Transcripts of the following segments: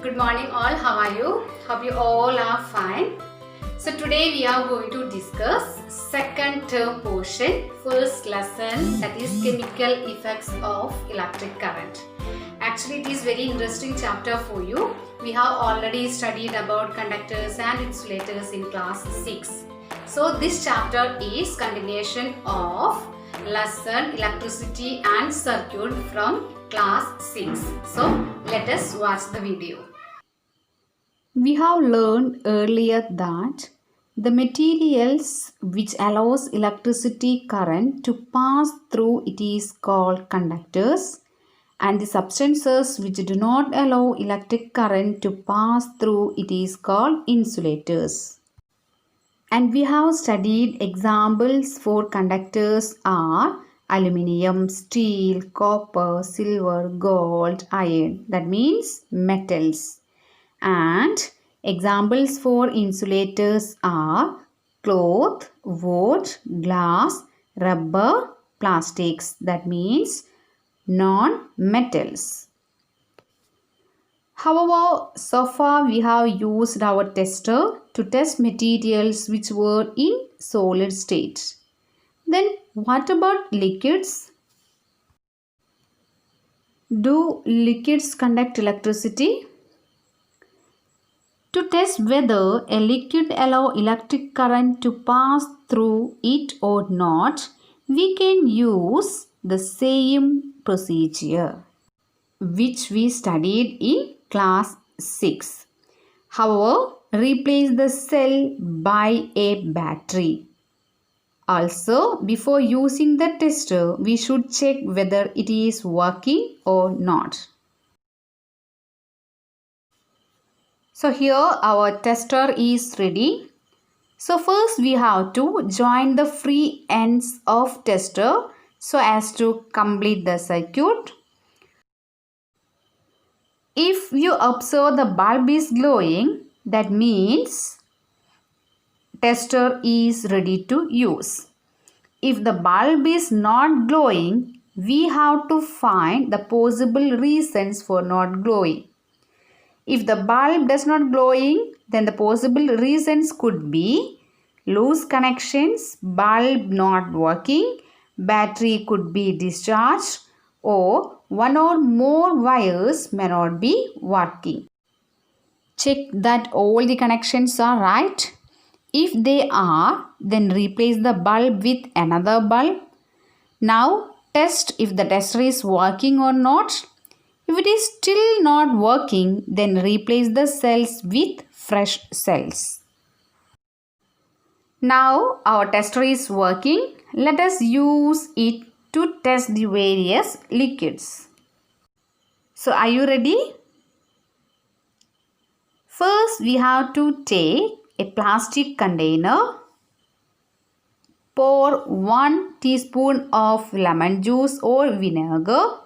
Good morning all, how are you? Hope you all are fine. So today we are going to discuss second term portion, first lesson, that is chemical effects of electric current. Actually it is very interesting chapter for you. We have already studied about conductors and insulators in class 6. So this chapter is continuation of lesson electricity and circuit from class 6. So let us watch the video. We have learned earlier that the materials which allows electricity current to pass through it is called conductors, and the substances which do not allow electric current to pass through it is called insulators. And we have studied examples for conductors are aluminium, steel, copper, silver, gold, iron, that means metals. And examples for insulators are cloth, wood, glass, rubber, plastics, that means non-metals. However, so far we have used our tester to test materials which were in solid state. Then what about liquids? Do liquids conduct electricity? To test whether a liquid allows electric current to pass through it or not, we can use the same procedure which we studied in class 6. However, replace the cell by a battery. Also, before using the tester, we should check whether it is working or not. So here our tester is ready. So first we have to join the free ends of tester so as to complete the circuit. If you observe the bulb is glowing, that means tester is ready to use. If the bulb is not glowing, we have to find the possible reasons for not glowing. If the bulb does not glowing, then the possible reasons could be loose connections, bulb not working, battery could be discharged, or one or more wires may not be working. Check that all the connections are right. If they are, then replace the bulb with another bulb. Now test if the tester is working or not. If it is still not working, then replace the cells with fresh cells. Now our tester is working. Let us use it to test the various liquids. So are you ready? First we have to take a plastic container. Pour 1 teaspoon of lemon juice or vinegar.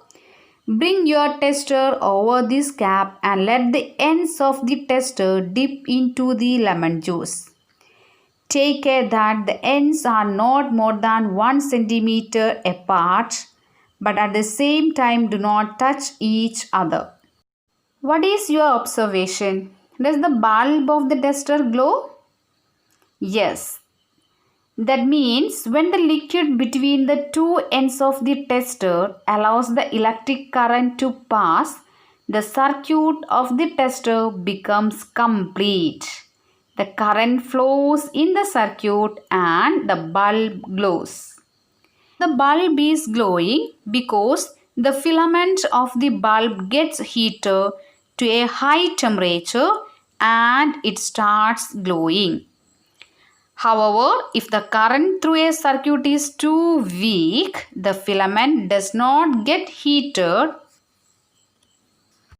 Bring your tester over this cap and let the ends of the tester dip into the lemon juice. Take care that the ends are not more than 1 centimeter apart, but at the same time do not touch each other. What is your observation? Does the bulb of the tester glow? Yes. That means when the liquid between the two ends of the tester allows the electric current to pass, the circuit of the tester becomes complete. The current flows in the circuit and the bulb glows. The bulb is glowing because the filament of the bulb gets heated to a high temperature and it starts glowing. However, if the current through a circuit is too weak, the filament does not get heated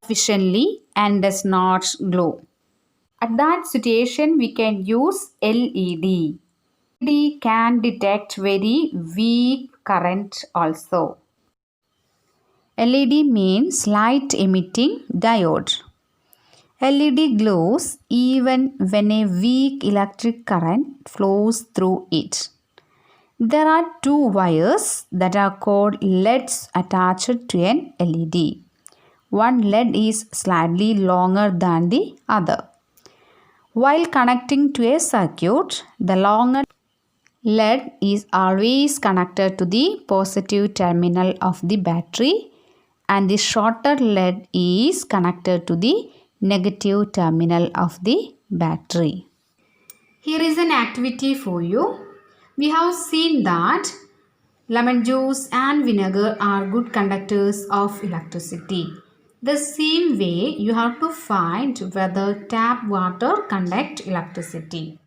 sufficiently and does not glow. At that situation, we can use LED. LED can detect very weak current also. LED means light emitting diode. LED glows even when a weak electric current flows through it. There are 2 wires that are called LEDs attached to an LED. one lead is slightly longer than the other. While connecting to a circuit, the longer lead is always connected to the positive terminal of the battery and the shorter lead is connected to the negative terminal of the battery. Here is an activity for you. We have seen that lemon juice and vinegar are good conductors of electricity. The same way you have to find whether tap water conduct electricity.